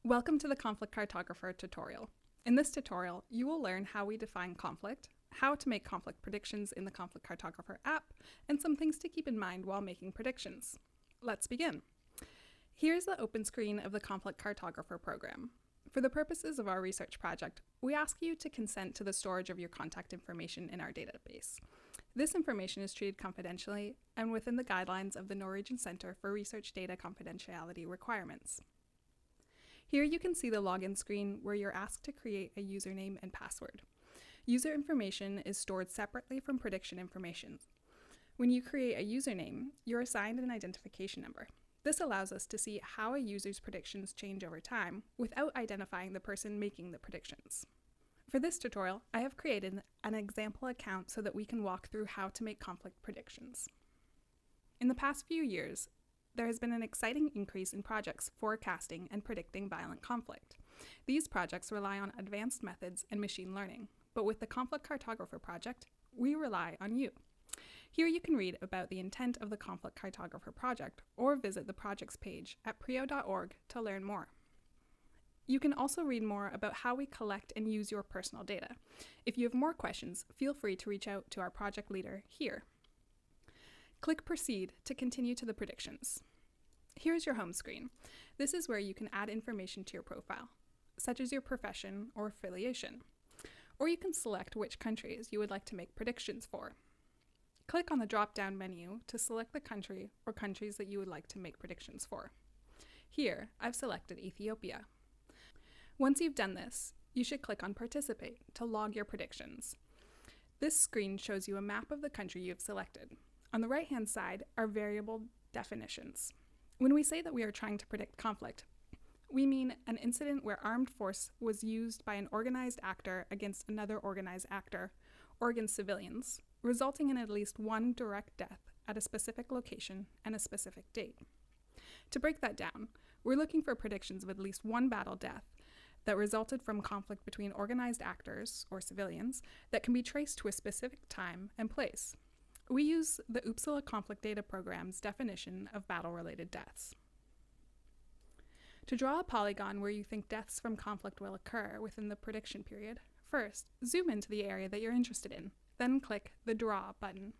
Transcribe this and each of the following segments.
Welcome to the Conflict Cartographer tutorial. In this tutorial, you will learn how we define conflict, how to make conflict predictions in the Conflict Cartographer app, and some things to keep in mind while making predictions. Let's begin. Here's the open screen of the Conflict Cartographer program. For the purposes of our research project, we ask you to consent to the storage of your contact information in our database. This information is treated confidentially and within the guidelines of the Norwegian Center for Research Data Confidentiality Requirements. Here you can see the login screen where you're asked to create a username and password. User information is stored separately from prediction information. When you create a username, you're assigned an identification number. This allows us to see how a user's predictions change over time without identifying the person making the predictions. For this tutorial, I have created an example account so that we can walk through how to make conflict predictions. In the past few years, there has been an exciting increase in projects forecasting and predicting violent conflict. These projects rely on advanced methods and machine learning, but with the Conflict Cartographer project, we rely on you. Here you can read about the intent of the Conflict Cartographer project or visit the projects page at prio.org to learn more. You can also read more about how we collect and use your personal data. If you have more questions, feel free to reach out to our project leader here. Click Proceed to continue to the predictions. Here's your home screen. This is where you can add information to your profile, such as your profession or affiliation. Or you can select which countries you would like to make predictions for. Click on the drop-down menu to select the country or countries that you would like to make predictions for. Here, I've selected Ethiopia. Once you've done this, you should click on Participate to log your predictions. This screen shows you a map of the country you have selected. On the right-hand side are variable definitions. When we say that we are trying to predict conflict, we mean an incident where armed force was used by an organized actor against another organized actor or against civilians, resulting in at least one direct death at a specific location and a specific date. To break that down, we're looking for predictions of at least one battle death that resulted from conflict between organized actors, or civilians, that can be traced to a specific time and place. We use the Uppsala Conflict Data Program's definition of battle-related deaths. To draw a polygon where you think deaths from conflict will occur within the prediction period, first, zoom into the area that you're interested in, then click the Draw button.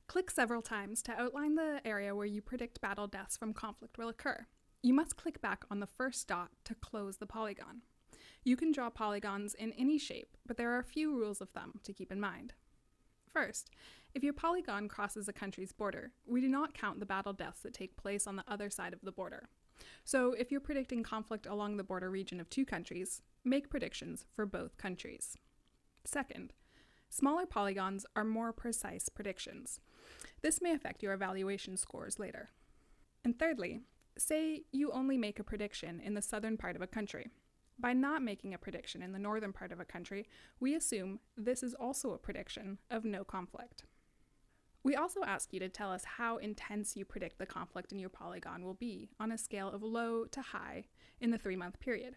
Click several times to outline the area where you predict battle deaths from conflict will occur. You must click back on the first dot to close the polygon. You can draw polygons in any shape, but there are a few rules of thumb to keep in mind. First, if your polygon crosses a country's border, we do not count the battle deaths that take place on the other side of the border. So if you're predicting conflict along the border region of two countries, make predictions for both countries. Second, smaller polygons are more precise predictions. This may affect your evaluation scores later. And thirdly, say you only make a prediction in the southern part of a country. By not making a prediction in the northern part of a country, we assume this is also a prediction of no conflict. We also ask you to tell us how intense you predict the conflict in your polygon will be on a scale of low to high in the 3-month period.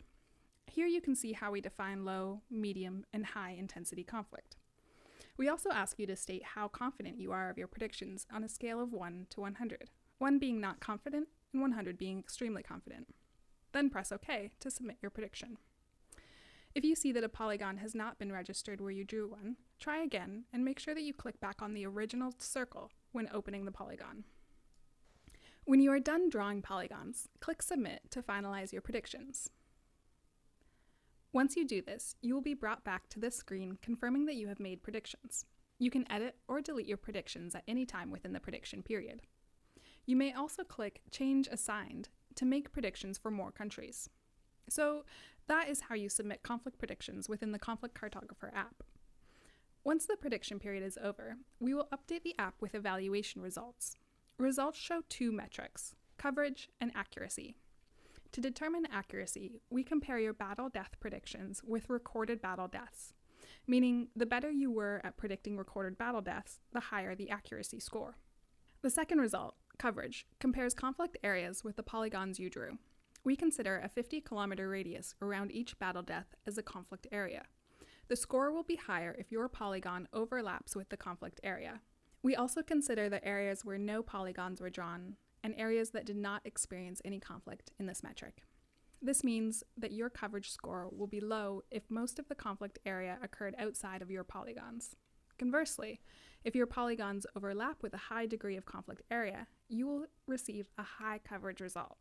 Here you can see how we define low, medium, and high intensity conflict. We also ask you to state how confident you are of your predictions on a scale of 1 to 100, 1 being not confident and 100 being extremely confident. Then press OK to submit your prediction. If you see that a polygon has not been registered where you drew one, try again and make sure that you click back on the original circle when opening the polygon. When you are done drawing polygons, click Submit to finalize your predictions. Once you do this, you will be brought back to this screen confirming that you have made predictions. You can edit or delete your predictions at any time within the prediction period. You may also click Change Assigned to make predictions for more countries. So that is how you submit conflict predictions within the Conflict Cartographer app. Once the prediction period is over, we will update the app with evaluation results. Results show two metrics, coverage and accuracy. To determine accuracy, we compare your battle death predictions with recorded battle deaths, meaning the better you were at predicting recorded battle deaths, the higher the accuracy score. The second result, coverage, compares conflict areas with the polygons you drew. We consider a 50-kilometer radius around each battle death as a conflict area. The score will be higher if your polygon overlaps with the conflict area. We also consider the areas where no polygons were drawn and areas that did not experience any conflict in this metric. This means that your coverage score will be low if most of the conflict area occurred outside of your polygons. Conversely, if your polygons overlap with a high degree of conflict area, you will receive a high coverage result.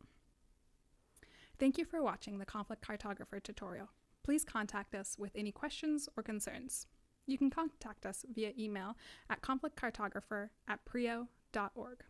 Thank you for watching the Conflict Cartographer tutorial. Please contact us with any questions or concerns. You can contact us via email at conflictcartographer@prio.org.